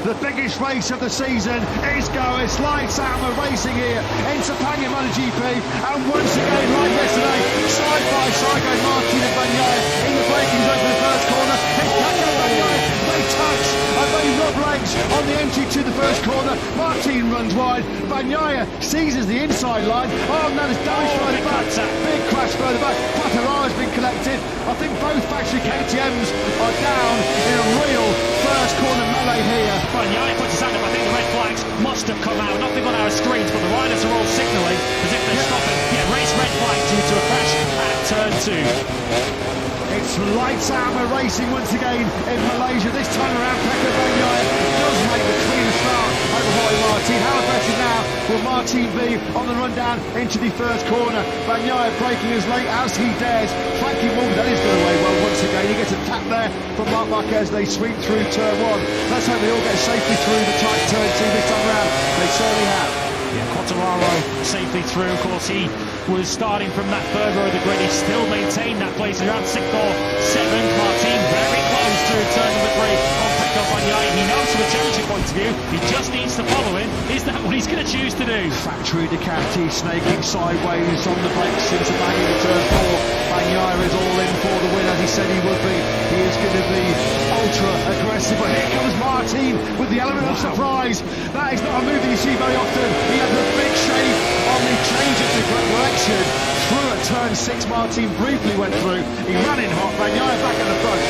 The biggest race of the season is going. Lights out and racing here in Sepang MotoGP. And once again, like yesterday, side by side goes Martin and Bagnaia in the braking zone for the first corner. It's Paco Bagnaia. They touch and they rub legs on the entry to the first corner. Martin runs wide. Bagnaia seizes the inside line. Oh no, there's damage further back. Big crash further back. Patarara has been collected. I think both factory KTMs are down in a real first corner melee here. Bagnaia puts his hand up. I think the red flags must have come out. Nothing on our screens, but the riders are all signalling as if they're stopping. Yeah, race red flag due to a crash at turn 2. It's lights out and racing once again in Malaysia. This time around, Paco Bagnaia does make the clean start over Jorge Martin. How aggressive now will Martin be on the run down into the first corner? Bagnaia breaking as late as he dares. Frankie Mungkin is going away well once again. He gets a tap there from Marc Marquez. They sweep through turn 1. Let's hope they all get safely through the tight turn 2 this time around. They certainly have. Yeah, Quartararo safely through. Of course, he was starting from that third row of the grid. He still maintained that place around 6th or 7th. Martin very close to turn number 3 on Paco Bagnaia. He knows from a championship point of view, he just needs to follow him. Is that what he's going to choose to do? Factory Ducati snaking sideways on the brakes into banging the turn 4. Bagnaia is all in for the win as he said he would be. He is going to be ultra aggressive, but here comes Martin with the element of surprise. That is not a move that you see very often. He had the big shake on the change of direction through at turn 6. Martin briefly went through. He ran in hot. Bagnaia back at the front.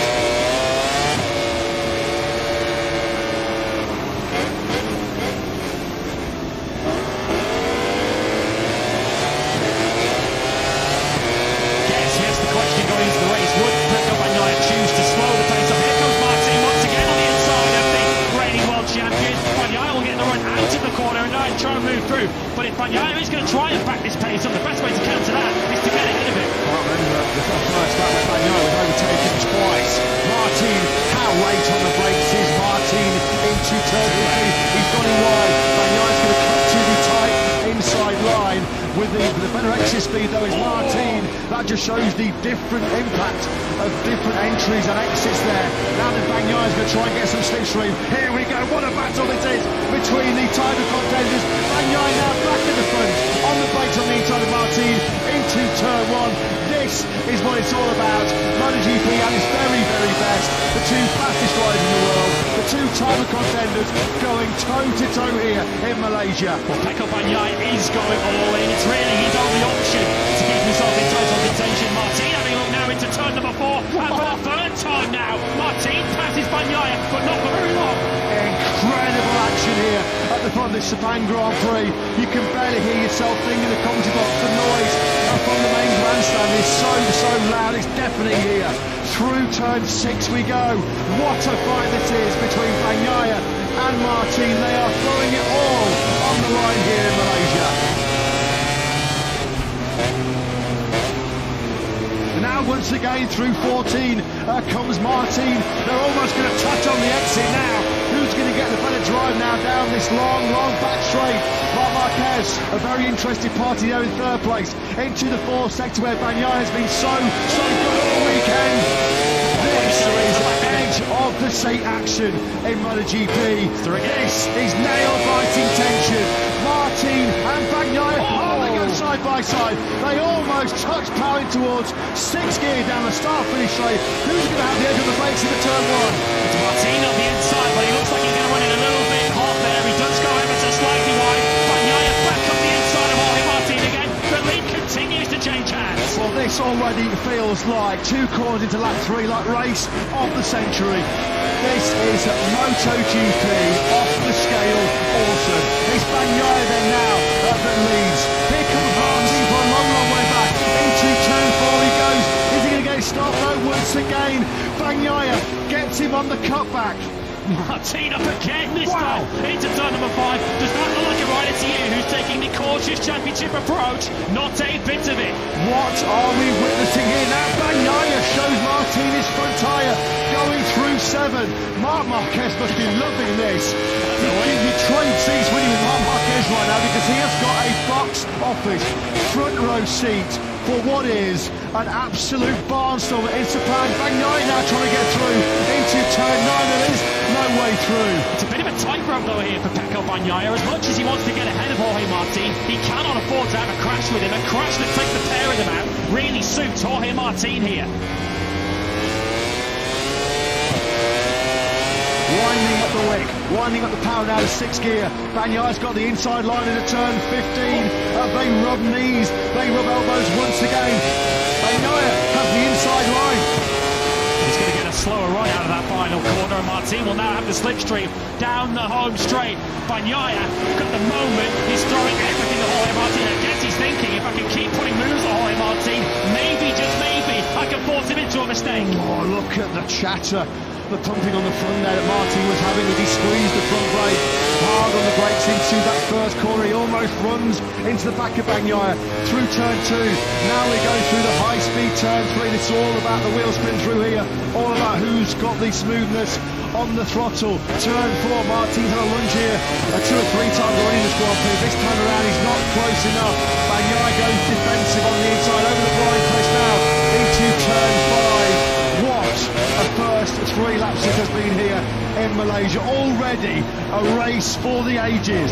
Try and move through, but if Bagnaia is going to try and back this pace up, the best way to counter that is to get ahead of it. I remember the first lap where Bagnaia was overtaken twice. Martin, how late on the brakes is Martin into turn 3? He's gone in wide. Bagnaia's going to come to the tight inside line with the better exit speed though is Martin. That just shows the different impact of different entries and exits there. Now that Bagnaia's going to try and get some slipstream. Here we go, what a battle this is between the title contenders. Bagnaia now back in the front, on the brakes on the inside of Martin, into turn 1. This is what it's all about. MotoGP at its very, very best. The two fastest riders in the world, the two title contenders going toe-to-toe here in Malaysia. Well, Paco Bagnaia is going all in. It's really his only option to keep himself in title contention. Martin having a look now into turn number 4, and for the third time now, Martin passes Bagnaia, but not for very long. Incredible action here at the front of this Sepang Grand Prix. You can barely hear yourself thinking the commentary box. The noise from the main grandstand is so loud, it's deafening here. Through turn 6 we go. What a fight this is between Bagnaia and Martin. They are throwing it all on the line here in Malaysia. Now once again through 14 comes Martin. They're almost going to touch on the exit now. Who's going to get the better drive now down this long back straight? Marc Marquez, a very interesting party there in 3rd place. Into the 4th sector where Bagnaia has been so good all weekend. This is edge of the seat action in MotoGP. This is nail-biting tension. Martin and Bagnaia, they go side by side. They almost touch, powering towards 6th gear down the start-finish straight. Who's going to have the edge on the brakes in the turn 1? It's Martin on the inside, but he looks like he's going to run it a little bit hot there. He does go ever so slightly wide. Bagnaia back up the inside of Jorge Martin again. The lead continues to change hands. Well, this already feels like 2 corners into lap 3, like race of the century. This is MotoGP off the scale, awesome. It's Bagnaia then now that leads. Here comes Martin for a long way back. Into turn 4 he goes. Is he going to get his stop? No, once again. Bagnaia gets him on the cutback. Martin up again this time into turn number 5. Does that look like a rider to you who's taking the cautious championship approach? Not a bit of it. What are we witnessing here now? Bagnaia shows Martin his front tyre going through 7. Marc Marquez must be loving this. You trade seats winning with Marc Marquez right now because he has got a box office front row seat for what is an absolute barnstormer. It's a plan. Bagnaia now trying to get through into turn 9. There is no way through. It's a bit of a tightrope though here for Pecco Bagnaia. As much as he wants to get ahead of Jorge Martin, he cannot afford to have a crash with him. A crash that takes the pair of them out really suits Jorge Martin here. Winding up the wick, winding up the power now to 6th gear. Bagnaia's got the inside line into turn 15. They rub knees, they rub elbows once again. Bagnaia has the inside line. He's going to get a slower run out of that final corner, and Martin will now have the slipstream down the home straight. Bagnaia, at the moment, he's throwing everything at Jorge Martin. I guess he's thinking, if I can keep putting moves at Jorge Martin, maybe, just maybe, I can force him into a mistake. Oh, look at the chatter. The pumping on the front there that Martin was having as he squeezed the front brake hard on the brakes into that first corner. He almost runs into the back of Bagnaia through turn 2. Now we're going through the high-speed turn 3. It's all about the wheel spin through here, all about who's got the smoothness on the throttle. Turn 4, Martin's had a lunge here 2 or 3 times already in the Grand Prix. This time around he's not close enough. Bagnaia goes defensive on the inside over the blind press now into turn 5. What a first 3 laps it has been here in Malaysia. Already a race for the ages.